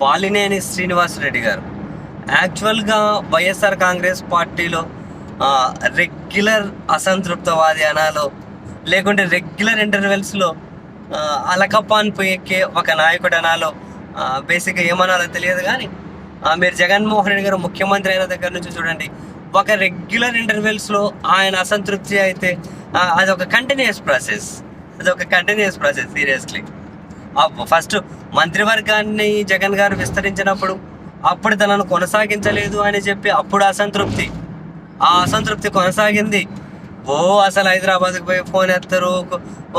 బాలినేని శ్రీనివాసరెడ్డి గారు యాక్చువల్గా వైఎస్ఆర్ కాంగ్రెస్ పార్టీలో రెగ్యులర్ అసంతృప్తవాది అనాలో లేకుంటే రెగ్యులర్ ఇంటర్వెల్స్లో అలకపాన్ పోయెక్కే ఒక నాయకుడు అనాలో బేసిక్గా ఏమనాలో తెలియదు. కానీ మీరు జగన్మోహన్ రెడ్డి గారు ముఖ్యమంత్రి అయిన దగ్గర నుంచి చూడండి, ఒక రెగ్యులర్ ఇంటర్వెల్స్లో ఆయన అసంతృప్తి అయితే అదొక కంటిన్యూస్ ప్రాసెస్ సీరియస్లీ. ఫస్ట్ మంత్రివర్గాన్ని జగన్ గారు విస్తరించినప్పుడు అప్పుడు తనను కొనసాగించలేదు అని చెప్పి అప్పుడు ఆ అసంతృప్తి కొనసాగింది. అసలు హైదరాబాద్కి పోయి ఫోన్ ఎత్తారు,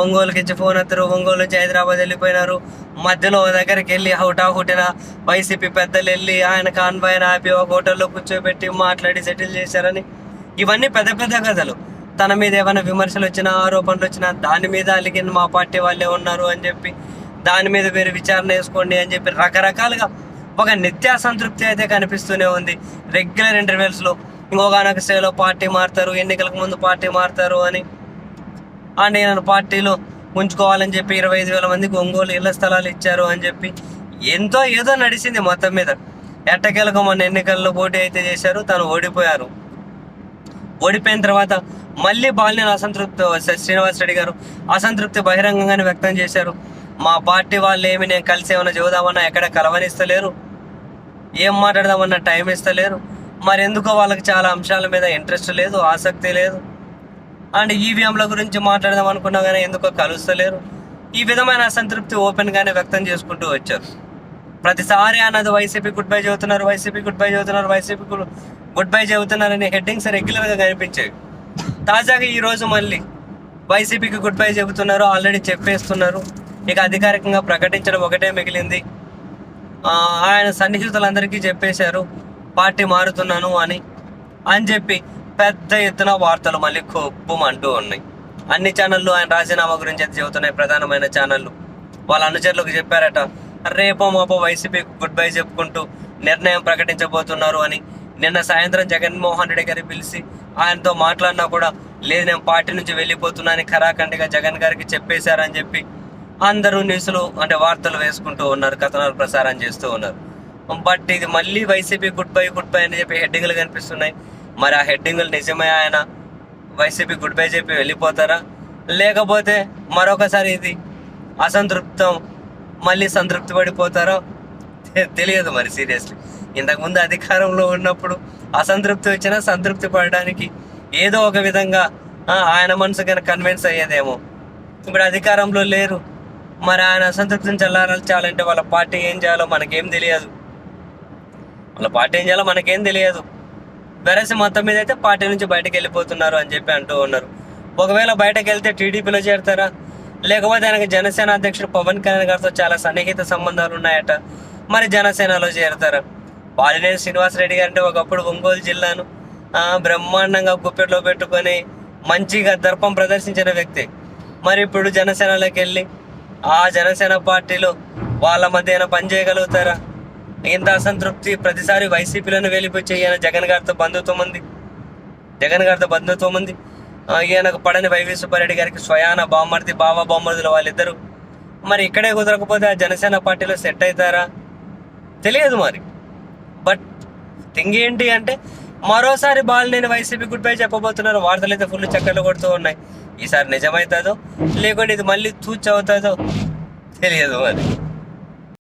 ఒంగోలుకి ఇచ్చి ఫోన్ ఎత్తారు, ఒంగోలు నుంచి హైదరాబాద్ వెళ్ళిపోయినారు. మధ్యలో దగ్గరికి వెళ్ళి హుటాహుటిన వైసీపీ పెద్దలు వెళ్ళి ఆయన కాన్వాయ్ ఆపి ఒక హోటల్లో కూర్చోబెట్టి మాట్లాడి సెటిల్ చేశారని, ఇవన్నీ పెద్ద పెద్ద కథలు. తన మీద ఏమైనా విమర్శలు వచ్చినా ఆరోపణలు వచ్చినా దాని మీద అలిగిన మా పార్టీ వాళ్ళే ఉన్నారు అని చెప్పి, దాని మీద మీరు విచారణ వేసుకోండి అని చెప్పి రకరకాలుగా ఒక నిత్య అసంతృప్తి అయితే కనిపిస్తూనే ఉంది. రెగ్యులర్ ఇంటర్వెల్స్లో ఇంకొక స్టేలో పార్టీ మారుతారు, ఎన్నికలకు ముందు పార్టీ మారుతారు అని నన్ను పార్టీలో ఉంచుకోవాలని చెప్పి 25,000 మందికి ఒంగోలు ఇళ్ల స్థలాలు ఇచ్చారు అని చెప్పి ఏదో నడిచింది మొత్తం మీద. ఎట్టకేలకు మొన్న ఎన్నికల్లో పోటీ అయితే చేశారు, తను ఓడిపోయారు. ఓడిపోయిన తర్వాత మళ్ళీ బాలినేని శ్రీనివాసరెడ్డి గారు అసంతృప్తి బహిరంగంగానే వ్యక్తం చేశారు. మా పార్టీ వాళ్ళు ఏమి నేను కలిసి ఏమైనా చూద్దామన్నా ఎక్కడ కలవనిస్తలేరు, ఏం మాట్లాడదామన్నా టైం ఇస్తలేరు, మరి ఎందుకో వాళ్ళకి చాలా అంశాల మీద ఇంట్రెస్ట్ లేదు, ఆసక్తి లేదు. అండ్ ఈవీఎంల గురించి మాట్లాడదాం అనుకున్నా కానీ ఎందుకో కలుస్తలేరు. ఈ విధమైన అసంతృప్తి ఓపెన్గానే వ్యక్తం చేసుకుంటూ వచ్చారు. ప్రతిసారి అన్నది వైసీపీ గుడ్ బై చెబుతున్నారు, వైసీపీ గుడ్ బై చెబుతున్నారనే హెడ్డింగ్స్ రెగ్యులర్గా కనిపించేవి. తాజాగా ఈరోజు మళ్ళీ వైసీపీకి గుడ్ బై చెబుతున్నారు, ఆల్రెడీ చెప్పేస్తున్నారు. ఇక అధికారికంగా ప్రకటించడం ఒకటే మిగిలింది. ఆయన సన్నిహితులందరికీ చెప్పేశారు పార్టీ మారుతున్నాను అని చెప్పి పెద్ద ఎత్తున వార్తలు మళ్ళీ కొప్పుమంటూ ఉన్నాయి. అన్ని ఛానళ్ళు ఆయన రాజీనామా గురించి అయితే చెబుతున్నాయి. ప్రధానమైన ఛానళ్ళు వాళ్ళ అనుచరులకు చెప్పారట, రేపో మాపో వైసీపీ గుడ్ బై చెప్పుకుంటూ నిర్ణయం ప్రకటించబోతున్నారు అని. నిన్న సాయంత్రం జగన్మోహన్ రెడ్డి గారిని పిలిచి ఆయనతో మాట్లాడినా కూడా లేదు నేను పార్టీ నుంచి వెళ్ళిపోతున్నానని ఖరాఖండిగా జగన్ గారికి చెప్పేశారని చెప్పి అందరూ న్యూస్లు వార్తలు వేసుకుంటూ ఉన్నారు, కథనాలు ప్రసారం చేస్తూ ఉన్నారు. బట్ ఇది మళ్ళీ వైసీపీ గుడ్ బై అని చెప్పి హెడ్డింగ్లు కనిపిస్తున్నాయి. మరి ఆ హెడ్డింగ్లు నిజమే ఆయన వైసీపీ గుడ్ బై చెప్పి వెళ్ళిపోతారా, లేకపోతే మరొకసారి ఇది అసంతృప్తం మళ్ళీ సంతృప్తి పడిపోతారో తెలియదు. మరి సీరియస్లీ ఇంతకుముందు అధికారంలో ఉన్నప్పుడు అసంతృప్తి వచ్చినా సంతృప్తి పడడానికి ఏదో ఒక విధంగా ఆయన మనసు కనుక కన్విన్స్ అయ్యేదేమో. ఇప్పుడు అధికారంలో లేరు, మరి ఆయన అసంతృప్తిని చల్లారాలంటే వాళ్ళ పార్టీ ఏం చేయాలో మనకేం తెలియదు. వెరసి మొత్తం మీద అయితే పార్టీ నుంచి బయటకు వెళ్ళిపోతున్నారు అని చెప్పి అంటూ ఉన్నారు. ఒకవేళ బయటకు వెళ్తే టీడీపీలో చేరతారా, లేకపోతే ఆయనకి జనసేన అధ్యక్షుడు పవన్ కళ్యాణ్ గారితో చాలా సన్నిహిత సంబంధాలు ఉన్నాయట, మరి జనసేనలో చేరతారా? బాలినేని శ్రీనివాసరెడ్డి గారు అంటే ఒకప్పుడు ఒంగోలు జిల్లాను బ్రహ్మాండంగా గుప్పెట్లో పెట్టుకొని మంచిగా దర్పం ప్రదర్శించిన వ్యక్తి. మరి ఇప్పుడు జనసేనలోకి వెళ్ళి ఆ జనసేన పార్టీలో వాళ్ళ మధ్య పని చేయగలుగుతారా? ఇంత అసంతృప్తి ప్రతిసారి వైసీపీలను వెళ్ళిపోయి ఈయన జగన్ గారితో బంధుత్వం ఉంది. ఈయనకు పడని వైవి సుబ్బారెడ్డి గారికి స్వయాన బావమర్దులు వాళ్ళిద్దరు. మరి ఇక్కడే కుదరకపోతే ఆ జనసేన పార్టీలో సెట్ అవుతారా తెలియదు మరి. బట్ థింగ్ ఏంటి అంటే మరోసారి బాలినేని వైసీపీ గుడ్ బై చెప్పబోతున్నారు. వార్తలు అయితే ఫుల్ చక్కర్లు కొడుతూ ఉన్నాయి. ఈసారి నిజమవుతుందో లేకుంటే ఇది మళ్ళీ తూచ్ అవుతుందో తెలియదు మరి.